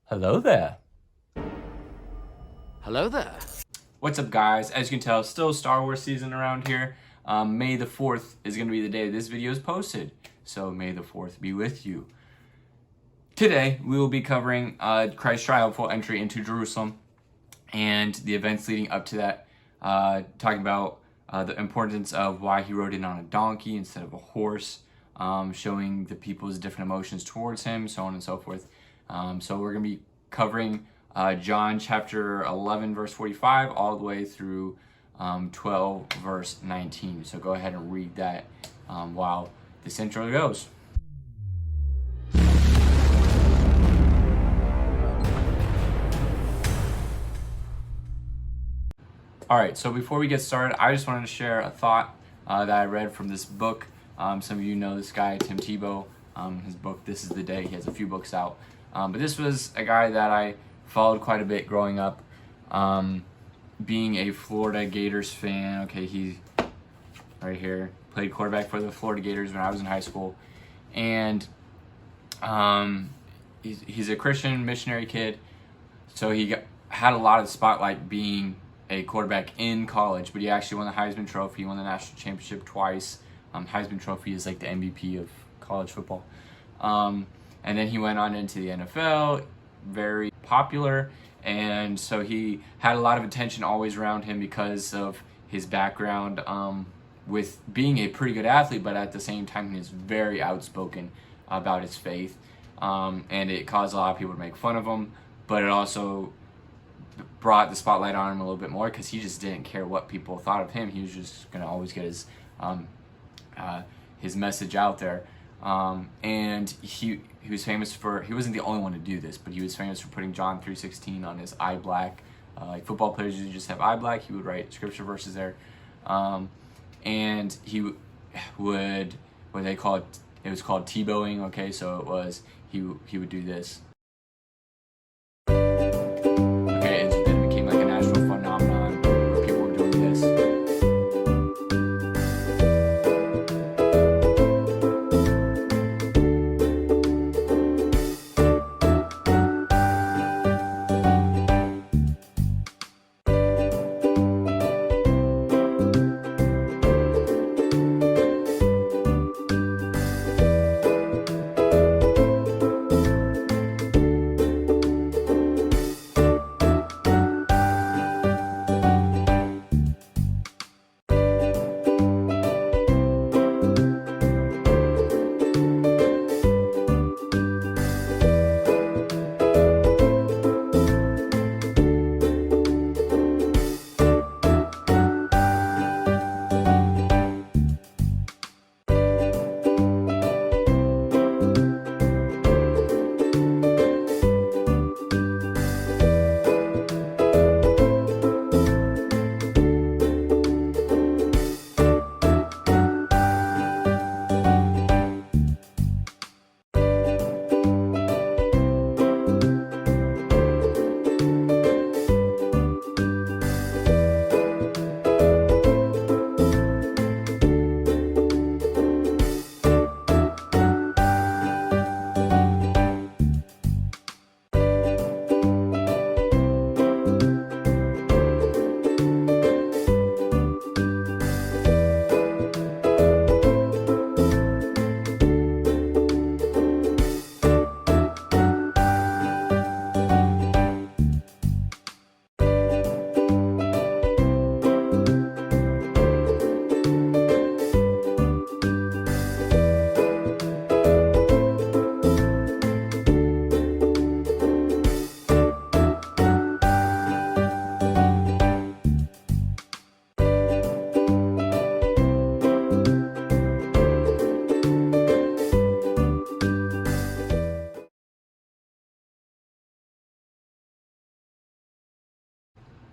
Hello there. Hello there. What's up, guys? As you can tell, still Star Wars season around here. May the 4th is going to be the day this video is posted. So may the 4th be with you. Today, we will be covering Christ's triumphal entry into Jerusalem and the events leading up to that, talking about the importance of why he rode in on a donkey instead of a horse, showing the people's different emotions towards him, so on and so forth. So we're going to be covering John chapter 11, verse 45, all the way through 12, verse 19. So go ahead and read that while this intro goes. All right, so before we get started, I just wanted to share a thought that I read from this book. Some of you know this guy, Tim Tebow. His book, This Is the Day. He has a few books out. But this was a guy that I followed quite a bit growing up. Being a Florida Gators fan, okay, he, right here, played quarterback for the Florida Gators when I was in high school. And he's a Christian missionary kid, so had a lot of spotlight being a quarterback in college, but he actually won the Heisman Trophy, won the national championship twice. Heisman Trophy is like the MVP of college football. And then he went on into the NFL, very popular, and so he had a lot of attention always around him because of his background with being a pretty good athlete, but at the same time he was very outspoken about his faith, and it caused a lot of people to make fun of him, but it also brought the spotlight on him a little bit more because he just didn't care what people thought of him. He was just going to always get his message out there. And he was famous for, he wasn't the only one to do this, but he was famous for putting John 3:16 on his eye black. Like football players usually just have eye black. He would write scripture verses there. And he would, what they call it was called Tebowing. Okay, so it was, he would do this. Okay, and then it became like a national phenomenon where people were doing this.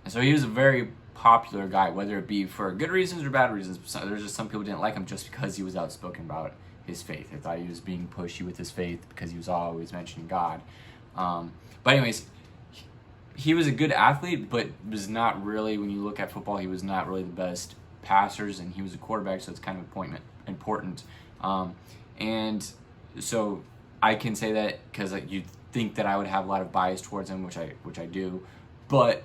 So he was a very popular guy, whether it be for good reasons or bad reasons. There's just some people didn't like him just because he was outspoken about his faith. They thought he was being pushy with his faith because he was always mentioning God. But anyways, he was a good athlete, but was not really, when you look at football, he was not really the best passers, and he was a quarterback, so it's kind of important. And so I can say that because think that I would have a lot of bias towards him, which I do. But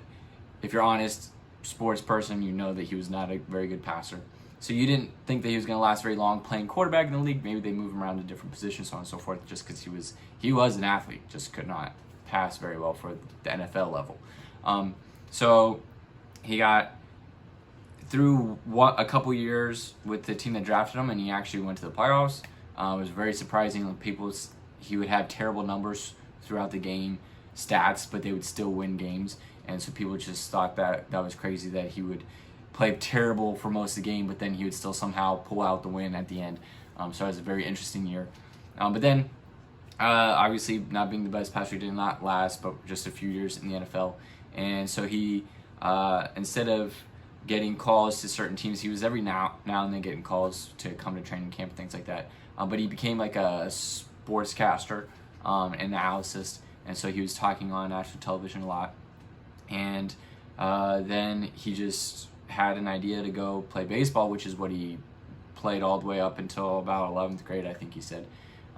if you're honest, sports person, you know that he was not a very good passer. So you didn't think that he was going to last very long playing quarterback in the league. Maybe they move him around to different positions, so on and so forth, just because he was an athlete, just could not pass very well for the NFL level. So he got through a couple years with the team that drafted him, and he actually went to the playoffs. It was very surprising. He would have terrible numbers throughout the game, stats, but they would still win games. And so people just thought that was crazy, that he would play terrible for most of the game, but then he would still somehow pull out the win at the end. So it was a very interesting year. But then, obviously, not being the best passer, he did not last, but just a few years in the NFL. And so he, instead of getting calls to certain teams, he was every now and then getting calls to come to training camp and things like that. But he became like a sportscaster, analyst, and so he was talking on national television a lot. And then he just had an idea to go play baseball, which is what he played all the way up until about 11th grade, I think he said.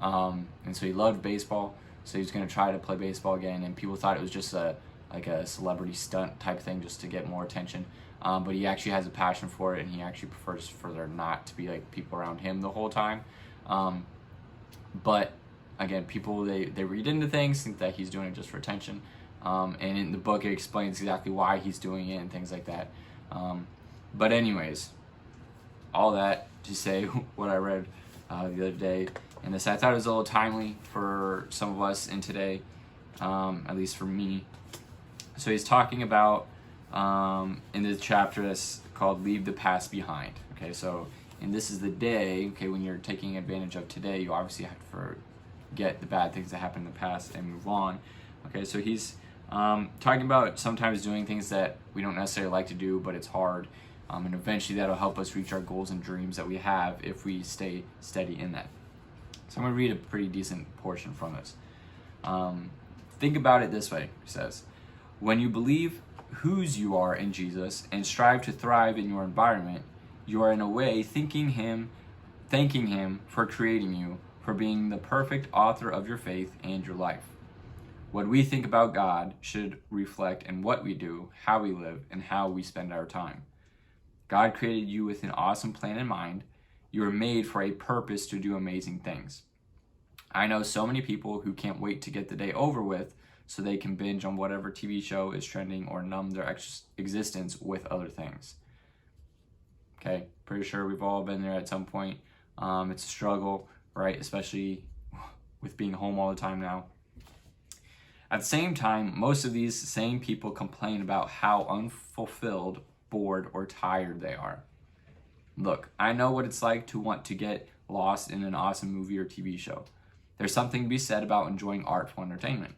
And so he loved baseball, so he was going to try to play baseball again, and people thought it was just a celebrity stunt type thing just to get more attention. But he actually has a passion for it, and he actually prefers for there not to be like people around him the whole time. But again, people, they read into things, think that he's doing it just for attention. And in the book, it explains exactly why he's doing it and things like that. But anyways, all that to say what I read the other day, and this, I thought it was a little timely for some of us in today, at least for me. So he's talking about in the chapter that's called "Leave the Past Behind." Okay, so and this is the day. Okay, when you're taking advantage of today, you obviously have to forget the bad things that happened in the past and move on. Okay, so he's talking about sometimes doing things that we don't necessarily like to do, but it's hard, and eventually that'll help us reach our goals and dreams that we have if we stay steady in that. So I'm going to read a pretty decent portion from this. Think about it this way, he says. When you believe whose you are in Jesus and strive to thrive in your environment, you are in a way thanking him for creating you, for being the perfect author of your faith and your life. What we think about God should reflect in what we do, how we live, and how we spend our time. God created you with an awesome plan in mind. You were made for a purpose to do amazing things. I know so many people who can't wait to get the day over with so they can binge on whatever TV show is trending or numb their existence with other things. Okay, pretty sure we've all been there at some point. It's a struggle, right? Especially with being home all the time now. At the same time, most of these same people complain about how unfulfilled, bored, or tired they are. Look, I know what it's like to want to get lost in an awesome movie or TV show. There's something to be said about enjoying artful entertainment.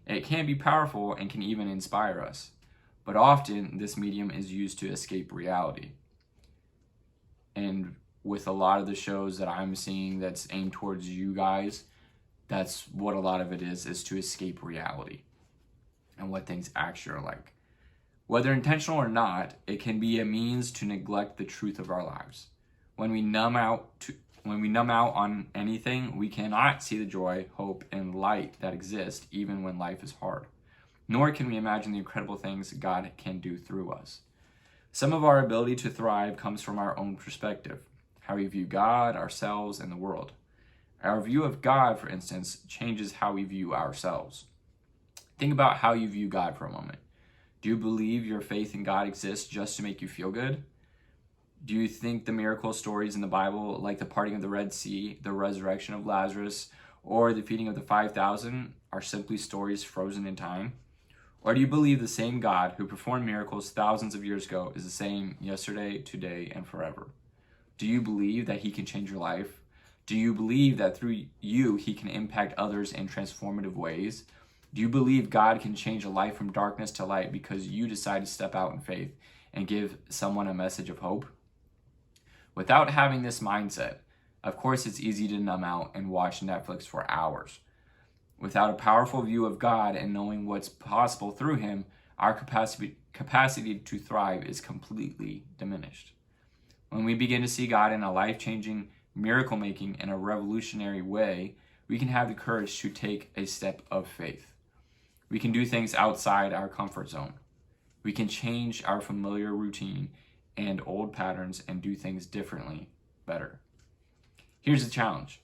It can be powerful and can even inspire us, but often this medium is used to escape reality. And with a lot of the shows that I'm seeing that's aimed towards you guys, that's what a lot of it is to escape reality and what things actually are like. Whether intentional or not, it can be a means to neglect the truth of our lives. When we numb out on anything, we cannot see the joy, hope, and light that exist even when life is hard. Nor can we imagine the incredible things God can do through us. Some of our ability to thrive comes from our own perspective, how we view God, ourselves, and the world. Our view of God, for instance, changes how we view ourselves. Think about how you view God for a moment. Do you believe your faith in God exists just to make you feel good? Do you think the miracle stories in the Bible, like the parting of the Red Sea, the resurrection of Lazarus, or the feeding of the 5,000, are simply stories frozen in time? Or do you believe the same God who performed miracles thousands of years ago is the same yesterday, today, and forever? Do you believe that he can change your life? Do you believe that through you, he can impact others in transformative ways? Do you believe God can change a life from darkness to light because you decide to step out in faith and give someone a message of hope? Without having this mindset, of course it's easy to numb out and watch Netflix for hours. Without a powerful view of God and knowing what's possible through him, our capacity to thrive is completely diminished. When we begin to see God in a life-changing, miracle-making, and a revolutionary way, we can have the courage to take a step of faith. We can do things outside our comfort zone. We can change our familiar routine and old patterns and do things differently, better. Here's the challenge.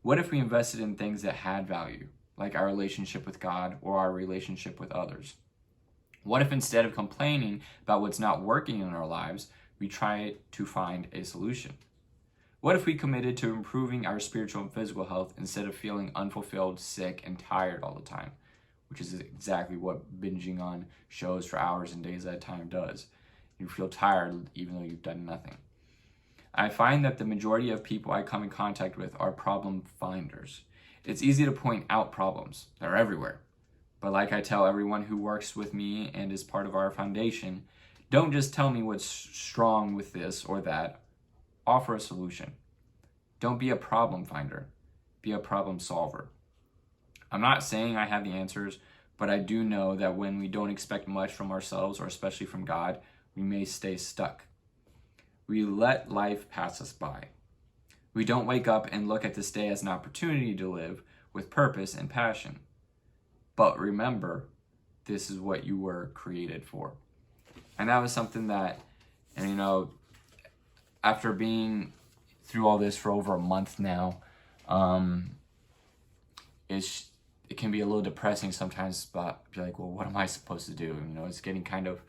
What if we invested in things that had value, like our relationship with God or our relationship with others? What if instead of complaining about what's not working in our lives, we try to find a solution? What if we committed to improving our spiritual and physical health instead of feeling unfulfilled, sick, and tired all the time? Which is exactly what binging on shows for hours and days at a time does. You feel tired even though you've done nothing. I find that the majority of people I come in contact with are problem finders. It's easy to point out problems. They're everywhere. But like I tell everyone who works with me and is part of our foundation, don't just tell me what's strong with this or that. Offer a solution. Don't be a problem finder. Be a problem solver. I'm not saying I have the answers, but I do know that when we don't expect much from ourselves, or especially from God, we may stay stuck. We let life pass us by. We don't wake up and look at this day as an opportunity to live with purpose and passion. But remember, this is what you were created for. And that was something that, and after being through all this for over a month now, it can be a little depressing sometimes, but be like, well, what am I supposed to do? It's getting kind of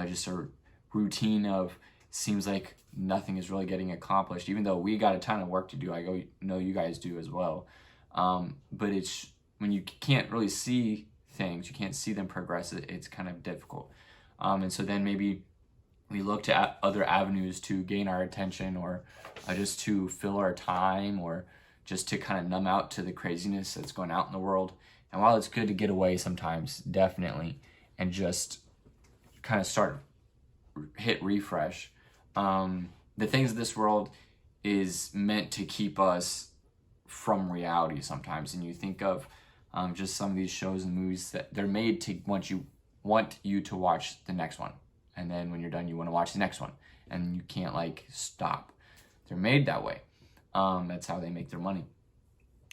just a routine of, seems like nothing is really getting accomplished, even though we got a ton of work to do. I know you guys do as well. But it's when you can't really see things, you can't see them progress, it's kind of difficult. And so then maybe we look to other avenues to gain our attention, or just to fill our time, or just to kind of numb out to the craziness that's going out in the world. And while it's good to get away sometimes, definitely, and just kind of hit refresh, the things of this world is meant to keep us from reality sometimes. And you think of just some of these shows and movies that they're made to want you to watch the next one. And then when you're done, you want to watch the next one. And you can't stop. They're made that way. That's how they make their money.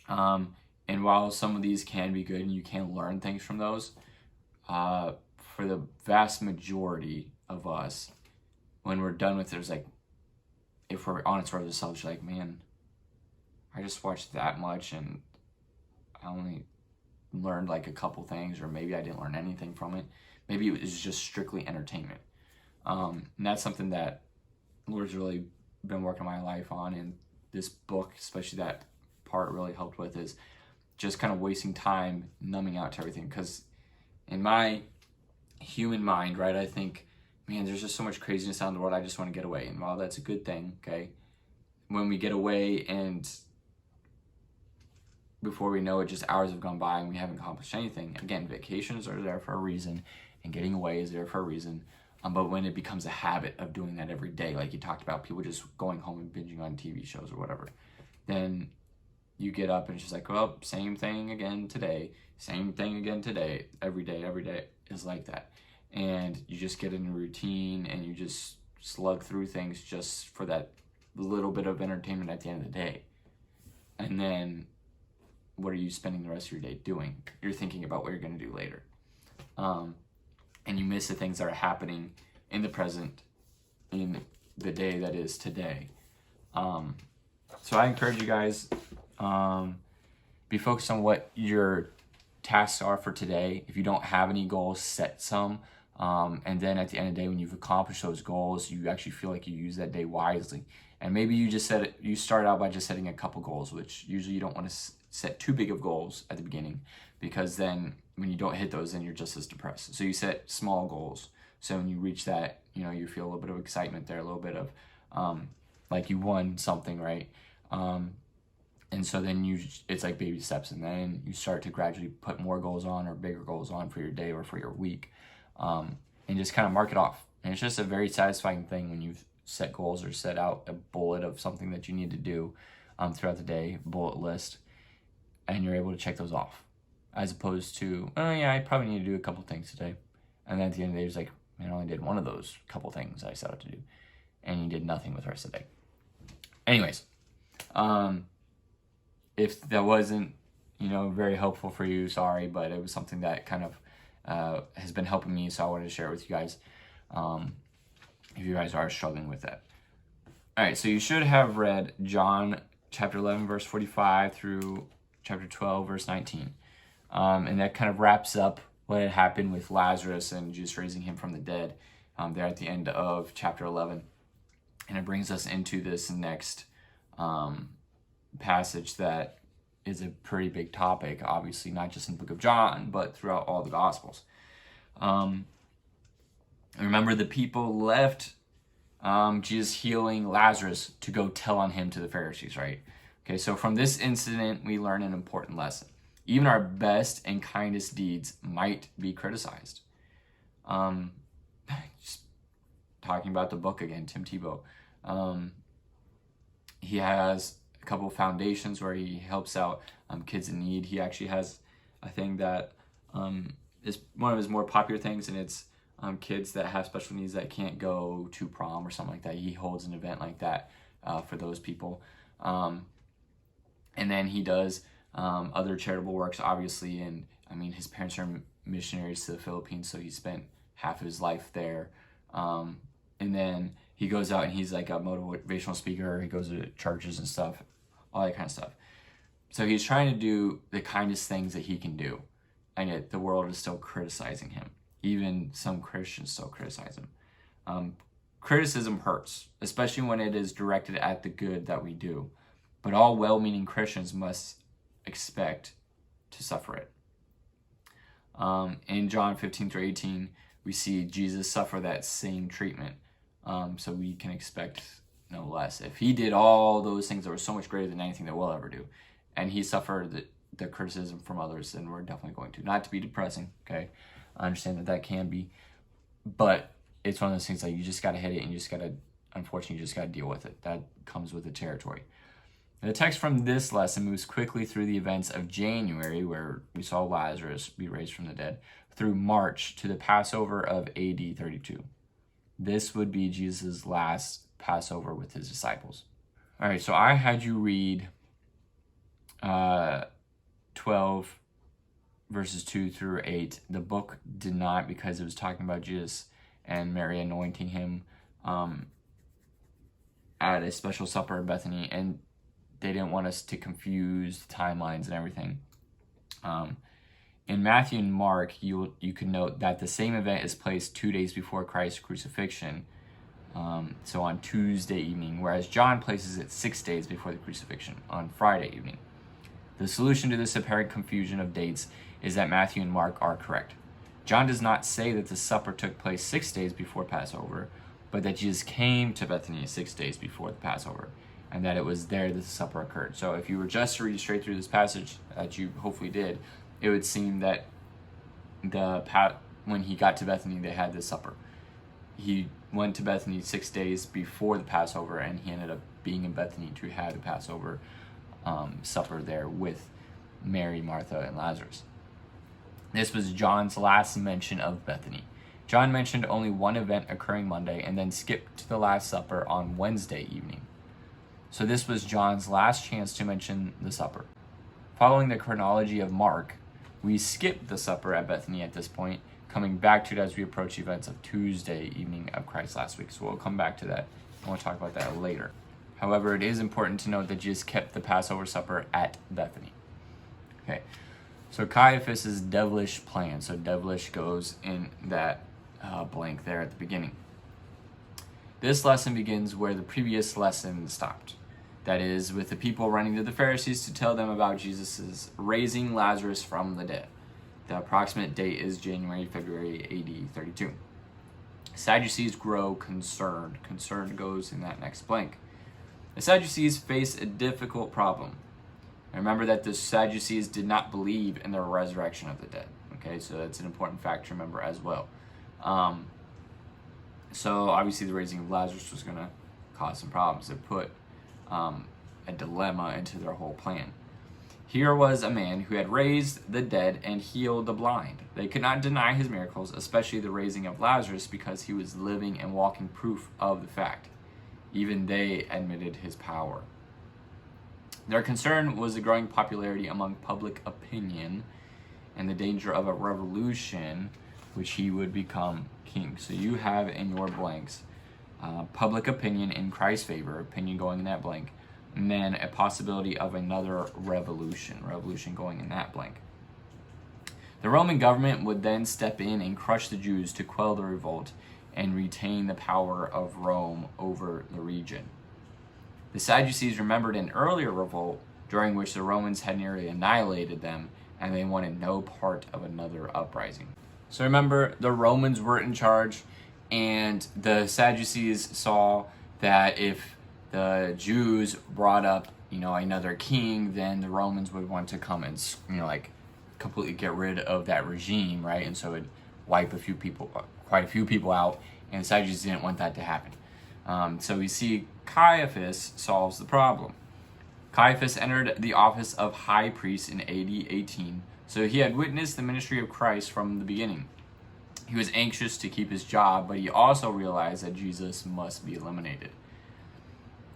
And while some of these can be good and you can learn things from those, for the vast majority of us, when we're done with it, it's if we're honest with ourselves, you're like, man, I just watched that much and I only learned a couple things, or maybe I didn't learn anything from it. Maybe it was just strictly entertainment. And that's something that the Lord's really been working my life on, and this book, especially that part, really helped with, is just kind of wasting time numbing out to everything. Because in my human mind, right, I think, man, there's just so much craziness out in the world, I just want to get away. And while that's a good thing, okay, when we get away and before we know it, just hours have gone by and we haven't accomplished anything. Again, vacations are there for a reason, and getting away is there for a reason. But when it becomes a habit of doing that every day, like you talked about, people just going home and binging on TV shows or whatever, then you get up and it's just well, same thing again today, same thing again today, every day is like that. And you just get in a routine and you just slug through things just for that little bit of entertainment at the end of the day. And then what are you spending the rest of your day doing? You're thinking about what you're going to do later. And you miss the things that are happening in the present, in the day that is today. So I encourage you guys, be focused on what your tasks are for today. If you don't have any goals, set some. And then at the end of the day, when you've accomplished those goals, you actually feel like you use that day wisely. And maybe you start out by just setting a couple goals, which usually you don't want to set too big of goals at the beginning, because then when you don't hit those, then you're just as depressed. So you set small goals. So when you reach that, you feel a little bit of excitement there, a little bit of like you won something, right? And so then it's like baby steps, and then you start to gradually put more goals on, or bigger goals on for your day or for your week, and just kind of mark it off. And it's just a very satisfying thing when you've set goals or set out a bullet of something that you need to do throughout the day, bullet list, and you're able to check those off, as opposed to, oh yeah, I probably need to do a couple things today. And then at the end of the day, it's like, man, I only did one of those couple things I set out to do, and you did nothing with the rest of the day. Anyways, if that wasn't, very helpful for you, sorry, but it was something that kind of has been helping me, so I wanted to share it with you guys, if you guys are struggling with that. All right, so you should have read John chapter 11, verse 45 through chapter 12, verse 19. And that kind of wraps up what had happened with Lazarus and Jesus raising him from the dead there at the end of chapter 11. And it brings us into this next passage that is a pretty big topic, obviously, not just in the book of John, but throughout all the Gospels. Remember, the people left Jesus healing Lazarus to go tell on him to the Pharisees, right? Okay, so from this incident, we learn an important lesson. Even our best and kindest deeds might be criticized. Just talking about the book again, Tim Tebow. He has a couple of foundations where he helps out kids in need. He actually has a thing that is one of his more popular things, and it's kids that have special needs that can't go to prom or something like that. He holds an event like that for those people. And then he does other charitable works, obviously, and I mean, his parents are missionaries to the Philippines, so he spent half of his life there. And then he goes out and he's like a motivational speaker. He goes to churches and stuff, all that kind of stuff. So he's trying to do the kindest things that he can do, and yet the world is still criticizing him. Even some Christians still criticize him. Criticism hurts, especially when it is directed at the good that we do. But all well-meaning Christians must expect to suffer it. In John 15 through 18, we see Jesus suffer that same treatment. So we can expect no less. If he did all those things that were so much greater than anything that we'll ever do, and he suffered the criticism from others, then we're definitely going to. Not to be depressing, okay? I understand that can be, but it's one of those things like you just got to hit it, and you just got to, unfortunately, you just got to deal with it. That comes with the territory. The text from this lesson moves quickly through the events of January, where we saw Lazarus be raised from the dead, through March to the Passover of AD 32. This would be Jesus' last Passover with his disciples. All right, so I had you read 12 verses 2 through 8. The book did not, because it was talking about Jesus and Mary anointing him at a special supper in Bethany, and they didn't want us to confuse the timelines and everything. In Matthew and Mark, you can note that the same event is placed 2 days before Christ's crucifixion, so on Tuesday evening, whereas John places it 6 days before the crucifixion, on Friday evening. The solution to this apparent confusion of dates is that Matthew and Mark are correct. John does not say that the supper took place 6 days before Passover, but that Jesus came to Bethany 6 days before the Passover, and that it was there that the supper occurred. So if you were just to read straight through this passage, that you hopefully did, it would seem that when he got to Bethany, they had this supper. He went to Bethany 6 days before the Passover, and he ended up being in Bethany to have the Passover supper there with Mary, Martha, and Lazarus. This was John's last mention of Bethany. John mentioned only one event occurring Monday and then skipped to the Last Supper on Wednesday evening. So this was John's last chance to mention the supper. Following the chronology of Mark, we skip the supper at Bethany at this point, coming back to it as we approach the events of Tuesday evening of Christ last week. So we'll come back to that. I want to talk about that later. However, it is important to note that Jesus kept the Passover supper at Bethany. Okay, so Caiaphas' devilish plan. So devilish goes in that blank there at the beginning. This lesson begins where the previous lesson stopped. That is, with the people running to the Pharisees to tell them about Jesus' raising Lazarus from the dead. The approximate date is February AD 32. Sadducees grow concerned. Concerned goes in that next blank. The Sadducees face a difficult problem. Remember that the Sadducees did not believe in the resurrection of the dead. Okay, so that's an important fact to remember as well. So obviously the raising of Lazarus was going to cause some problems. It put a dilemma into their whole plan. Here was a man who had raised the dead and healed the blind. They could not deny his miracles, especially the raising of Lazarus, because he was living and walking proof of the fact. Even they admitted his power. Their concern was the growing popularity among public opinion and the danger of a revolution, which he would become king. So you have in your blanks public opinion in Christ's favor, opinion going in that blank, and then a possibility of another revolution going in that blank. The Roman government would then step in and crush the Jews to quell the revolt and retain the power of Rome over the region. The Sadducees remembered an earlier revolt during which the Romans had nearly annihilated them, and they wanted no part of another uprising. So remember, the Romans were in charge, and the Sadducees saw that if the Jews brought up, another king, then the Romans would want to come and, completely get rid of that regime, right? And so it'd wipe quite a few people out, and the Sadducees didn't want that to happen. So we see Caiaphas solves the problem. Caiaphas entered the office of high priest in AD 18, so he had witnessed the ministry of Christ from the beginning. He was anxious to keep his job, but he also realized that Jesus must be eliminated.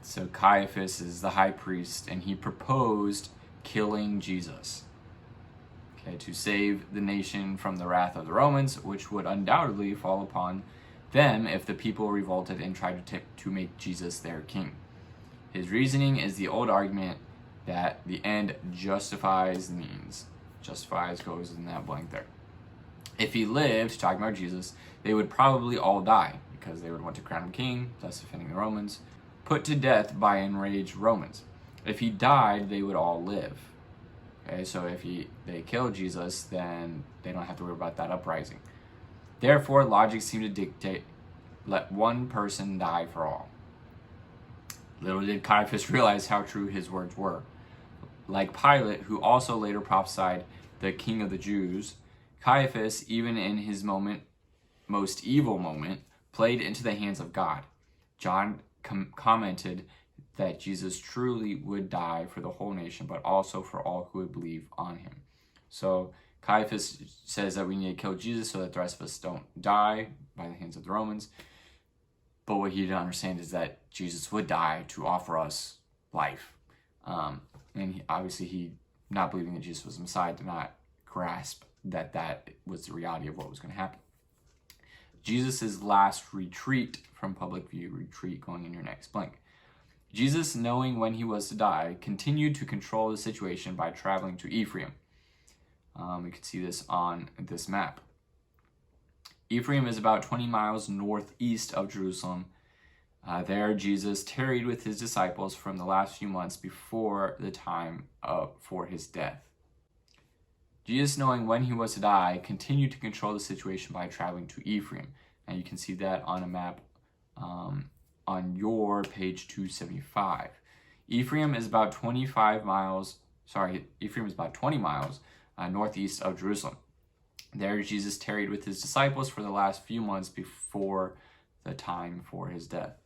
So Caiaphas is the high priest, and he proposed killing Jesus, to save the nation from the wrath of the Romans, which would undoubtedly fall upon them if the people revolted and tried to make Jesus their king. His reasoning is the old argument that the end justifies the means. Justifies goes in that blank there. If he lived, talking about Jesus, they would probably all die because they would want to crown him king, thus defending the Romans, put to death by enraged Romans. If he died, they would all live. Okay, so if they kill Jesus, then they don't have to worry about that uprising. Therefore, logic seemed to dictate, let one person die for all. Little did Caiaphas realize how true his words were. Like Pilate, who also later prophesied the king of the Jews, Caiaphas, even in his most evil moment, played into the hands of God. John commented that Jesus truly would die for the whole nation, but also for all who would believe on him. So Caiaphas says that we need to kill Jesus so that the rest of us don't die by the hands of the Romans. But what he didn't understand is that Jesus would die to offer us life. And he, not believing that Jesus was the Messiah, did not grasp that was the reality of what was going to happen. Jesus' last retreat from public view, retreat going in your next blank. Jesus, knowing when he was to die, continued to control the situation by traveling to Ephraim. We can see this on this map. Ephraim is about 20 miles northeast of Jerusalem. There, Jesus tarried with his disciples from the last few months before the time for his death. Jesus, knowing when he was to die, continued to control the situation by traveling to Ephraim. And you can see that on a map on your page 275. Ephraim is about 20 miles northeast of Jerusalem. There, Jesus tarried with his disciples for the last few months before the time for his death.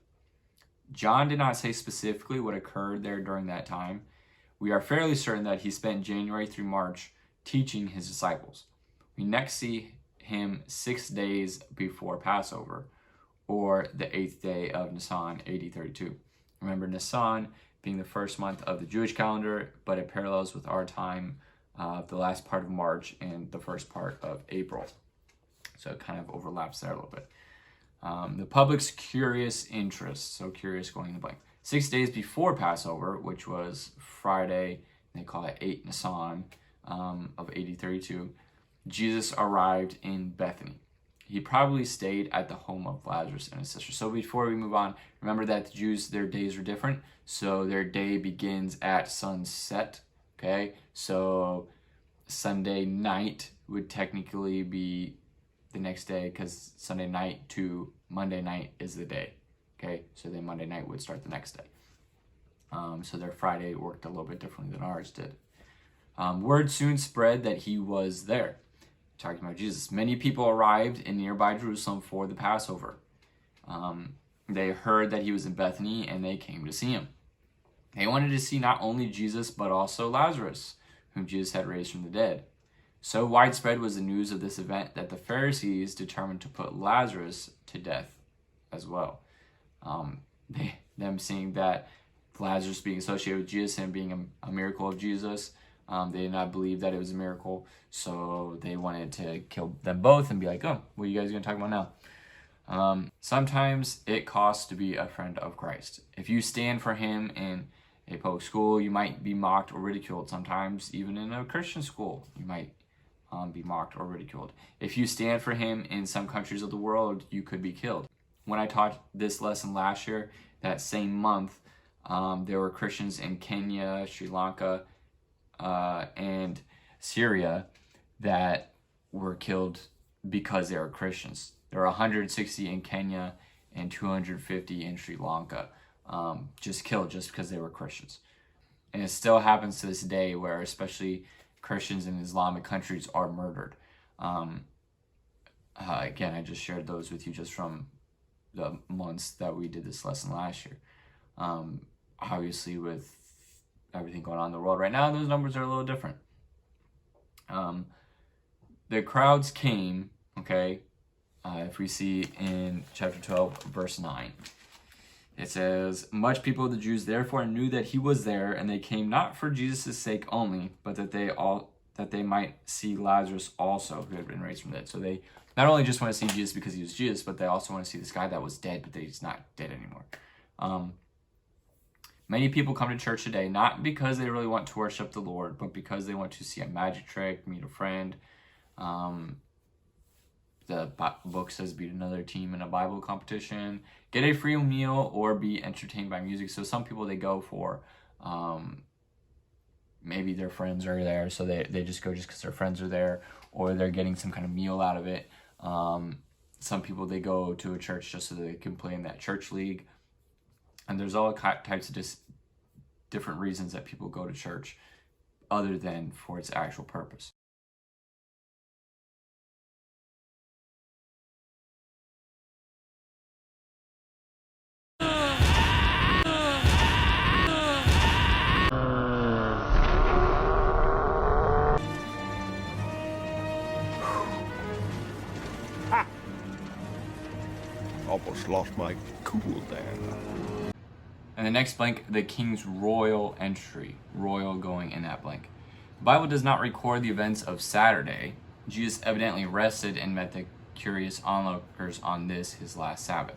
John did not say specifically what occurred there during that time. We are fairly certain that he spent January through March teaching his disciples. We next see him 6 days before Passover, or the 8th day of Nisan, AD 32. Remember, Nisan being the first month of the Jewish calendar, but it parallels with our time, the last part of March and the first part of April. So it kind of overlaps there a little bit. The public's curious interest, so curious going in the blank. 6 days before Passover, which was Friday, they call it 8 Nisan of AD 32, Jesus arrived in Bethany. He probably stayed at the home of Lazarus and his sister. So before we move on, remember that the Jews, their days are different. So their day begins at sunset, okay? So Sunday night would technically be the next day because Sunday night to Monday night is the day, okay? So then Monday night would start the next day. So their Friday worked a little bit differently than ours did. Word soon spread that he was there. Talking about Jesus. Many people arrived in nearby Jerusalem for the Passover. They heard that he was in Bethany and they came to see him. They wanted to see not only Jesus but also Lazarus, whom Jesus had raised from the dead. So widespread was the news of this event that the Pharisees determined to put Lazarus to death as well. Them seeing that Lazarus being associated with Jesus and being a miracle of Jesus. They did not believe that it was a miracle, so they wanted to kill them both and be like, oh, what are you guys going to talk about now? Sometimes it costs to be a friend of Christ. If you stand for him in a public school, you might be mocked or ridiculed. Sometimes even in a Christian school, you might be mocked or ridiculed. If you stand for him in some countries of the world, you could be killed. When I taught this lesson last year, that same month, there were Christians in Kenya, Sri Lanka, and Syria that were killed because they were Christians. There were 160 in Kenya and 250 in Sri Lanka, just killed just because they were Christians. And it still happens to this day, where especially Christians in Islamic countries are murdered. Again, I just shared those with you just from the months that we did this lesson last year. Obviously, with everything going on in the world right now, those numbers are a little different. The crowds came, okay, if we see in chapter 12, verse 9. It says, much people of the Jews therefore knew that he was there, and they came not for Jesus' sake only, but that they might see Lazarus also, who had been raised from the dead. So they not only just want to see Jesus because he was Jesus, but they also want to see this guy that was dead, but that he's not dead anymore. Many people come to church today not because they really want to worship the Lord, but because they want to see a magic trick, meet a friend. The book says beat another team in a Bible competition, get a free meal, or be entertained by music. So some people, they go for maybe their friends are there, so they just go just because their friends are there, or they're getting some kind of meal out of it. Some people, they go to a church just so they can play in that church league. And there's all types of just different reasons that people go to church other than for its actual purpose. Almost lost my cool there. And the next blank, the king's royal entry. Royal going in that blank. The Bible does not record the events of Saturday. Jesus evidently rested and met the curious onlookers on this, his last Sabbath.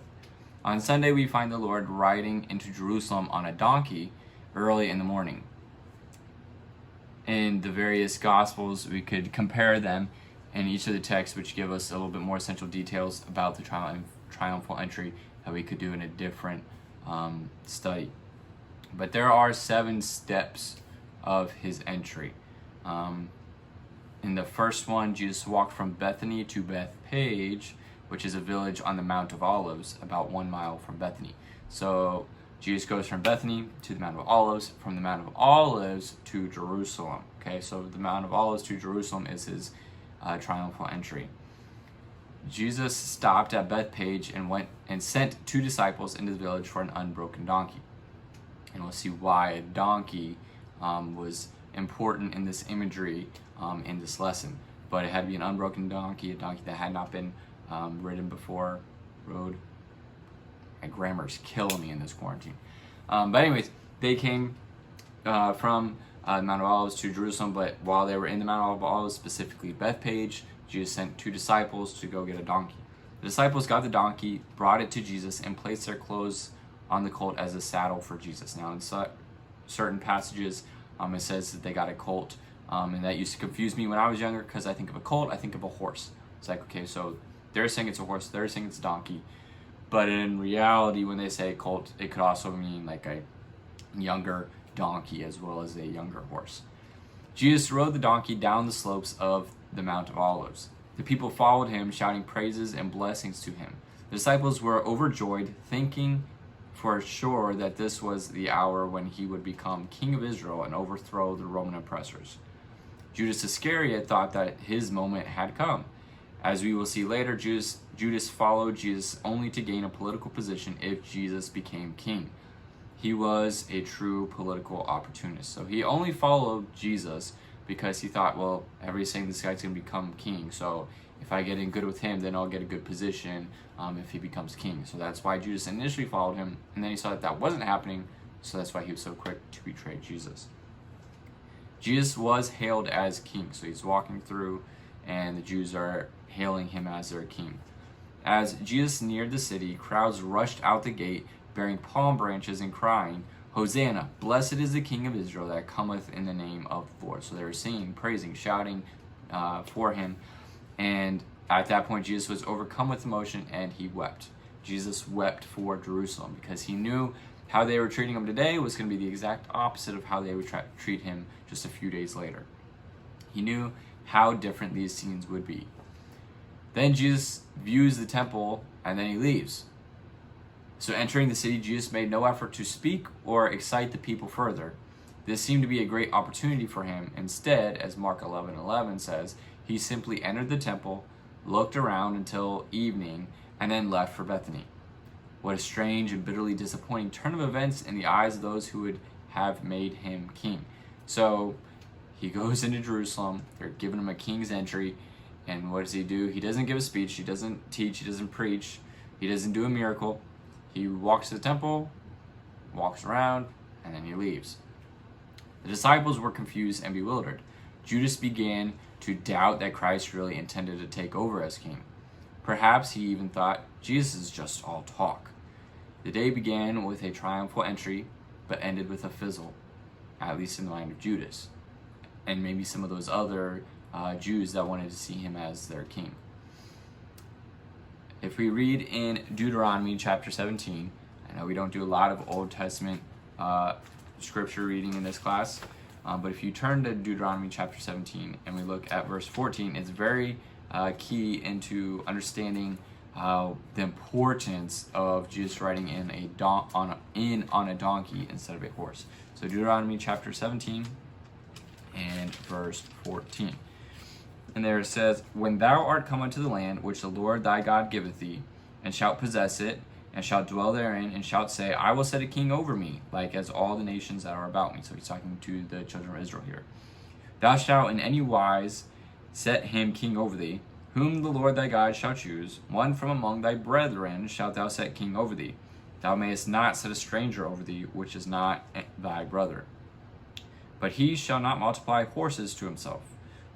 On Sunday, we find the Lord riding into Jerusalem on a donkey early in the morning. In the various Gospels, we could compare them in each of the texts, which give us a little bit more essential details about the triumphal entry that we could do in a different study. But there are 7 steps of his entry. In the first one, Jesus walked from Bethany to Bethpage, which is a village on the Mount of Olives, about 1 mile from Bethany. So Jesus goes from Bethany to the Mount of Olives, from the Mount of Olives to Jerusalem. Okay, so the Mount of Olives to Jerusalem is his triumphal entry. Jesus stopped at Bethpage and went and sent 2 disciples into the village for an unbroken donkey. And we'll see why a donkey was important in this imagery in this lesson. But it had to be an unbroken donkey, a donkey that had not been ridden before, rode. My grammar's killing me in this quarantine. But anyways, they came from the Mount of Olives to Jerusalem, but while they were in the Mount of Olives, specifically Bethpage, Jesus sent 2 disciples to go get a donkey. The disciples got the donkey, brought it to Jesus, and placed their clothes on the colt as a saddle for Jesus. Now, in certain passages, it says that they got a colt, and that used to confuse me when I was younger, because I think of a colt, I think of a horse. It's like, okay, so they're saying it's a horse, they're saying it's a donkey. But in reality, when they say colt, it could also mean like a younger donkey as well as a younger horse. Jesus rode the donkey down the slopes of the Mount of Olives. The people followed him, shouting praises and blessings to him. The disciples were overjoyed, thinking for sure that this was the hour when he would become king of Israel and overthrow the Roman oppressors. Judas Iscariot thought that his moment had come. As we will see later, Judas followed Jesus only to gain a political position if Jesus became king. He was a true political opportunist. So he only followed Jesus because he thought, well, everybody's saying this guy's going to become king, so if I get in good with him, then I'll get a good position if he becomes king. So that's why Judas initially followed him, and then he saw that that wasn't happening, So that's why he was so quick to betray Jesus. Jesus was hailed as king. So he's walking through, and the Jews are hailing him as their king. As Jesus neared the city, crowds rushed out the gate, bearing palm branches and crying, "Hosanna! Blessed is the King of Israel that cometh in the name of the Lord." So they were singing, praising, shouting for him. And at that point, Jesus was overcome with emotion, and he wept. Jesus wept for Jerusalem because he knew how they were treating him today was going to be the exact opposite of how they would treat him just a few days later. He knew how different these scenes would be. Then Jesus views the temple, and then he leaves. So entering the city, Jesus made no effort to speak or excite the people further. This seemed to be a great opportunity for him. Instead, as Mark 11:11 says, he simply entered the temple, looked around until evening, and then left for Bethany. What a strange and bitterly disappointing turn of events in the eyes of those who would have made him king. So he goes into Jerusalem, they're giving him a king's entry, and what does he do? He doesn't give a speech, he doesn't teach, he doesn't preach, he doesn't do a miracle. He walks to the temple, walks around, and then he leaves. The disciples were confused and bewildered. Judas began to doubt that Christ really intended to take over as king. Perhaps he even thought Jesus is just all talk. The day began with a triumphal entry, but ended with a fizzle, at least in the mind of Judas, and maybe some of those other Jews that wanted to see him as their king. If we read in Deuteronomy chapter 17, I know we don't do a lot of Old Testament scripture reading in this class, but if you turn to Deuteronomy chapter 17 and we look at verse 14, it's very key into understanding the importance of Jesus riding on a donkey instead of a horse. So Deuteronomy chapter 17 and verse 14. And there it says, "When thou art come unto the land which the Lord thy God giveth thee, and shalt possess it, and shalt dwell therein, and shalt say, I will set a king over me, like as all the nations that are about me." So he's talking to the children of Israel here. "Thou shalt in any wise set him king over thee, whom the Lord thy God shall choose. One from among thy brethren shalt thou set king over thee. Thou mayest not set a stranger over thee, which is not thy brother. But he shall not multiply horses to himself,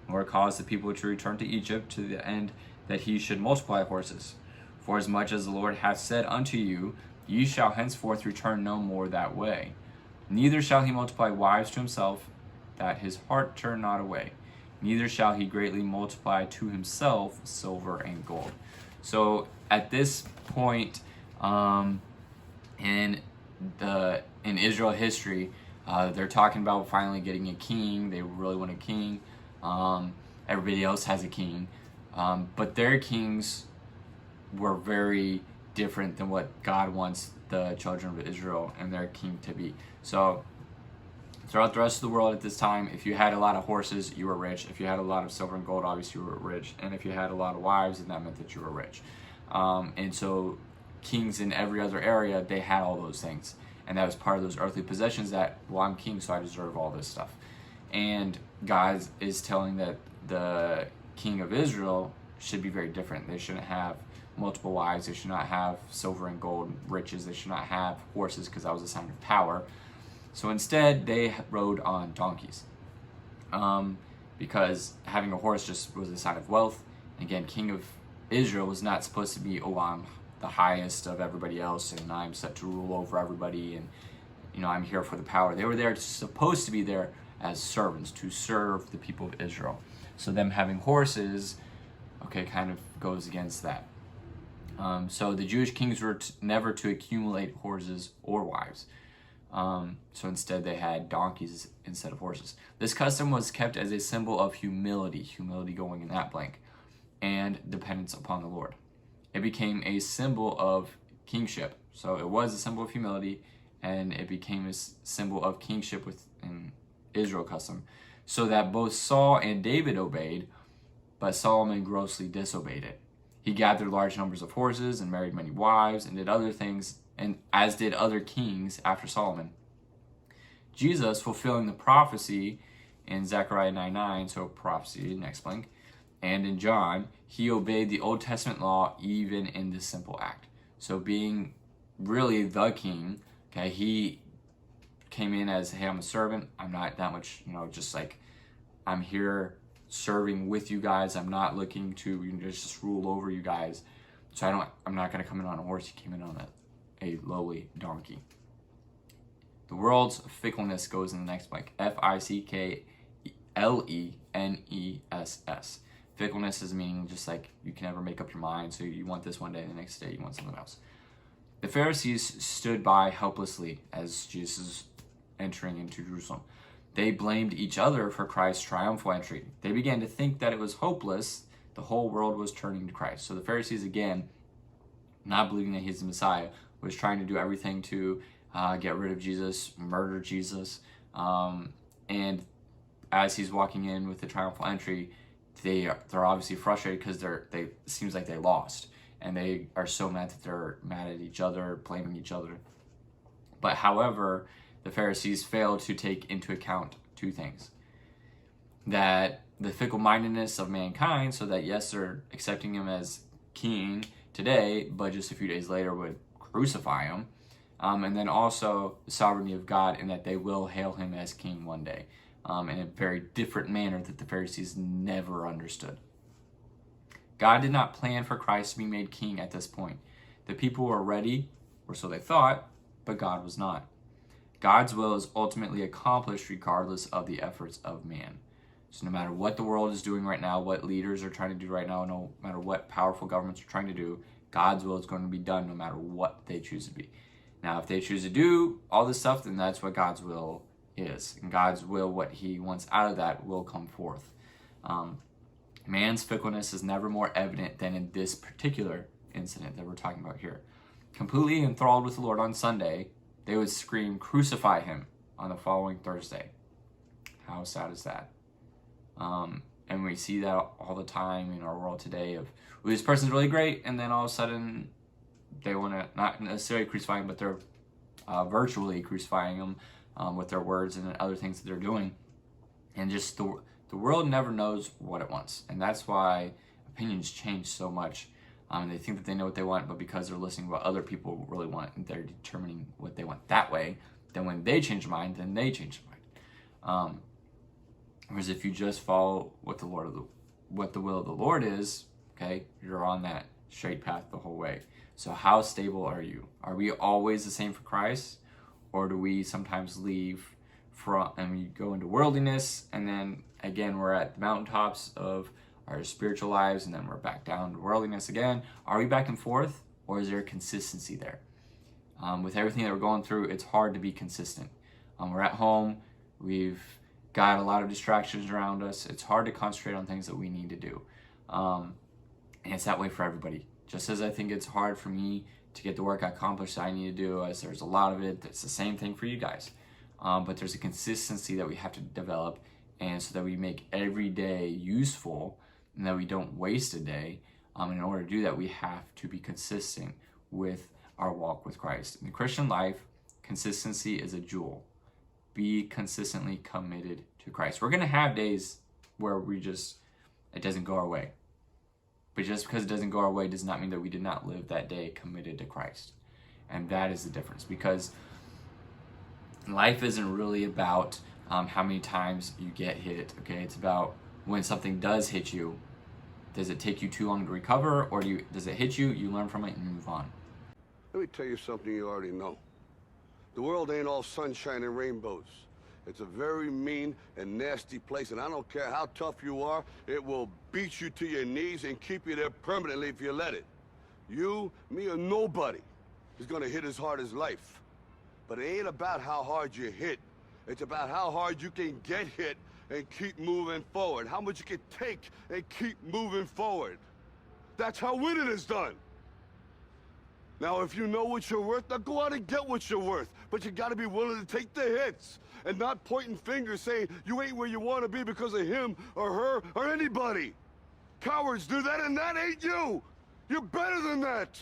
nor cause the people to return to Egypt, to the end that he should multiply horses. For as much as the Lord hath said unto you, ye shall henceforth return no more that way. Neither shall he multiply wives to himself, that his heart turn not away. Neither shall he greatly multiply to himself silver and gold." So at this point in Israel history, they're talking about finally getting a king. They really want a king. Everybody else has a king, but their kings were very different than what God wants the children of Israel and their king to be. So throughout the rest of the world at this time, if you had a lot of horses, you were rich. If you had a lot of silver and gold, obviously you were rich. And if you had a lot of wives, then that meant that you were rich. And so kings in every other area, they had all those things. And that was part of those earthly possessions that, well, I'm king, so I deserve all this stuff. And God is telling that the king of Israel should be very different. They shouldn't have multiple wives. They should not have silver and gold riches. They should not have horses, because that was a sign of power. So instead, they rode on donkeys, because having a horse just was a sign of wealth. And again, king of Israel was not supposed to be, oh, I'm the highest of everybody else, and I'm set to rule over everybody, and I'm here for the power. They were supposed to be there as servants to serve the people of Israel. So them having horses, kind of goes against that. So the Jewish kings were never to accumulate horses or wives. So instead they had donkeys instead of horses. This custom was kept as a symbol of humility going in that blank, and dependence upon the Lord. It became a symbol of kingship. So it was a symbol of humility, and it became a symbol of kingship within Israel custom, so that both Saul and David obeyed, but Solomon grossly disobeyed it. He gathered large numbers of horses and married many wives and did other things, and as did other kings after Solomon. Jesus, fulfilling the prophecy in Zechariah 9:9, so prophecy, next blank, and in John, he obeyed the Old Testament law even in this simple act. So being really the king, he came in as, hey, I'm a servant. I'm not that much, just like, I'm here serving with you guys. I'm not looking to just rule over you guys. So I'm not going to come in on a horse. He came in on a lowly donkey. The world's fickleness goes in the next blank. Fickleness. Fickleness is meaning just like you can never make up your mind. So you want this one day, the next day you want something else. The Pharisees stood by helplessly as Jesus is entering into Jerusalem. They blamed each other for Christ's triumphal entry. They began to think that it was hopeless. The whole world was turning to Christ. So the Pharisees, again, not believing that he's the Messiah, was trying to do everything to get rid of Jesus, murder Jesus. And as he's walking in with the triumphal entry, they're obviously frustrated because it seems like they lost. And they are so mad that they're mad at each other, blaming each other. But however, the Pharisees failed to take into account two things. That the fickle-mindedness of mankind, so that yes, they're accepting him as king today, but just a few days later would crucify him. And then also the sovereignty of God in that they will hail him as king one day in a very different manner that the Pharisees never understood. God did not plan for Christ to be made king at this point. The people were ready, or so they thought, but God was not. God's will is ultimately accomplished regardless of the efforts of man. So no matter what the world is doing right now, what leaders are trying to do right now, no matter what powerful governments are trying to do, God's will is going to be done no matter what they choose to be. Now, if they choose to do all this stuff, then that's what God's will is. And God's will, what he wants out of that, will come forth. Man's fickleness is never more evident than in this particular incident that we're talking about here. Completely enthralled with the Lord on Sunday, they would scream, "Crucify him," on the following Thursday. How sad is that? And we see that all the time in our world today of, well, this person's really great, and then all of a sudden they want to not necessarily crucify him, but they're virtually crucifying him with their words and other things that they're doing. And just the world never knows what it wants. And that's why opinions change so much. They think that they know what they want, but because they're listening to what other people really want, and they're determining what they want that way, then when they change their mind, then they change their mind. Whereas if you just follow what the will of the Lord is, okay, you're on that straight path the whole way. So how stable are you? Are we always the same for Christ? Or do we sometimes leave and we go into worldliness, and then again we're at the mountaintops of our spiritual lives, and then we're back down to worldliness again? Are we back and forth, or is there a consistency there? With everything that we're going through, it's hard to be consistent. We're at home, we've got a lot of distractions around us. It's hard to concentrate on things that we need to do. And it's that way for everybody. Just as I think it's hard for me to get the work accomplished that I need to do, as there's a lot of it, it's the same thing for you guys. But there's a consistency that we have to develop, and so that we make every day useful and that we don't waste a day. In order to do that, we have to be consistent with our walk with Christ. In the Christian life, consistency is a jewel. Be consistently committed to Christ. We're going to have days where it doesn't go our way. But just because it doesn't go our way does not mean that we did not live that day committed to Christ. And that is the difference, because life isn't really about how many times you get hit, okay? It's about when something does hit you, does it take you too long to recover, or does it hit you, you learn from it, and move on? Let me tell you something you already know. The world ain't all sunshine and rainbows. It's a very mean and nasty place, and I don't care how tough you are, it will beat you to your knees and keep you there permanently if you let it. You, me, or nobody is gonna hit as hard as life. But it ain't about how hard you hit. It's about how hard you can get hit and keep moving forward. How much you can take and keep moving forward. That's how winning is done. Now, if you know what you're worth, now go out and get what you're worth. But you gotta be willing to take the hits and not pointing fingers saying you ain't where you wanna be because of him or her or anybody. Cowards do that, and that ain't you. You're better than that.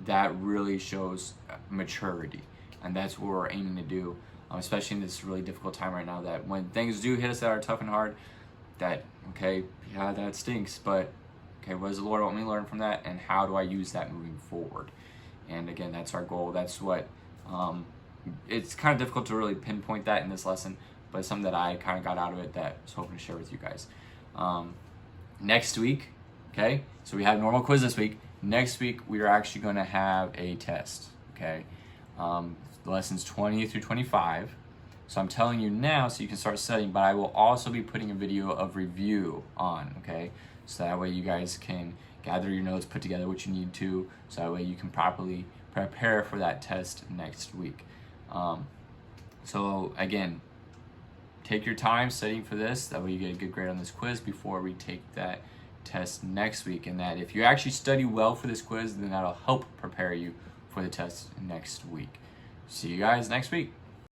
That really shows maturity, and that's what we're aiming to do, especially in this really difficult time right now, that when things do hit us that are tough and hard, that, okay, yeah, that stinks, but okay, what does the Lord want me to learn from that, and how do I use that moving forward? And again, that's our goal. That's what it's kind of difficult to really pinpoint that in this lesson, but it's something that I kind of got out of it that I was hoping to share with you guys. Next week, okay, so we have normal quiz this week. Next week, we are actually going to have a test, okay? Lessons 20 through 25. So I'm telling you now so you can start studying, but I will also be putting a video of review on, okay? So that way you guys can gather your notes, put together what you need to, so that way you can properly prepare for that test next week. So again, take your time studying for this, that way you get a good grade on this quiz before we take that test next week. And that if you actually study well for this quiz, then that'll help prepare you for the test next week. See you guys next week.